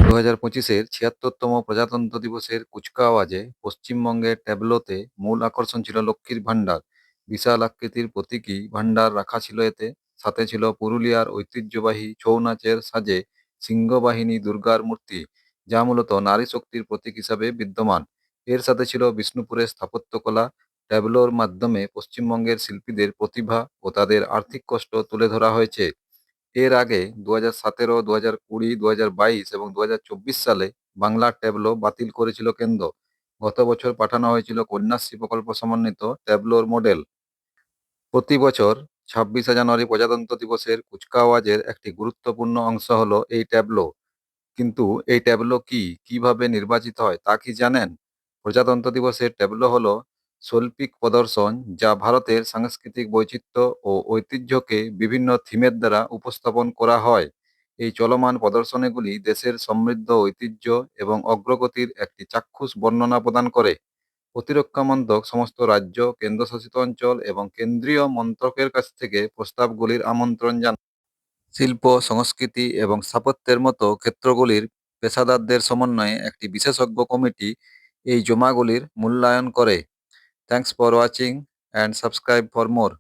2025-এর ৭৬তম প্রজাতন্ত্র দিবসের কুচকাওয়াজে পশ্চিমবঙ্গের ট্যাবলোতে মূল আকর্ষণ ছিল লক্ষ্মীর ভাণ্ডার। বিশাল আকৃতির প্রতীকী ভাণ্ডার রাখা ছিল এতে। সাথে ছিল পুরুলিয়ার ঐতিহ্যবাহী ছৌ নাচের সাজে সিংহবাহিনী দুর্গার মূর্তি, যা মূলত নারী শক্তির প্রতীক হিসাবে বিদ্যমান। এর সাথে ছিল বিষ্ণুপুরের স্থাপত্যকলা। ট্যাবলোর মাধ্যমে পশ্চিমবঙ্গের শিল্পীদের প্রতিভা ও তাদের আর্থিক কষ্ট তুলে ধরা হয়েছে। এর আগে 2017, 2020, 2022 এবং 2024 সালে বাংলা ট্যাবলো বাতিল করেছিল কেন্দ্র। গত বছর পাঠানো হয়েছিল কন্যাশ্রী প্রকল্প সমন্বিত ট্যাবলোর মডেল। প্রতি বছর 26শে জানুয়ারি প্রজাতন্ত্র দিবসের কুচকাওয়াজের একটি গুরুত্বপূর্ণ অংশ হলো এই ট্যাবলো। কিন্তু এই ট্যাবলো কি, কিভাবে নির্বাচিত হয় তা কি জানেন? প্রজাতন্ত্র দিবসের ট্যাবলো হলো শৈল্পিক প্রদর্শন যা ভারতের সাংস্কৃতিক বৈচিত্র্য ও ঐতিহ্যকে বিভিন্ন থিমের দ্বারা উপস্থাপন করা হয়। এই চলমান প্রদর্শনীগুলি দেশের সমৃদ্ধ ঐতিহ্য এবং অগ্রগতির একটি চাক্ষুষ বর্ণনা প্রদান করে। প্রতিরক্ষা মন্ত্রক সমস্ত রাজ্য, কেন্দ্রশাসিত অঞ্চল এবং কেন্দ্রীয় মন্ত্রকের কাছ থেকে প্রস্তাবগুলির আমন্ত্রণ জানায়। শিল্প, সংস্কৃতি এবং স্থাপত্যের মতো ক্ষেত্রগুলির পেশাদারদের সমন্বয়ে একটি বিশেষজ্ঞ কমিটি এই জমাগুলির মূল্যায়ন করে। Thanks for watching and subscribe for more.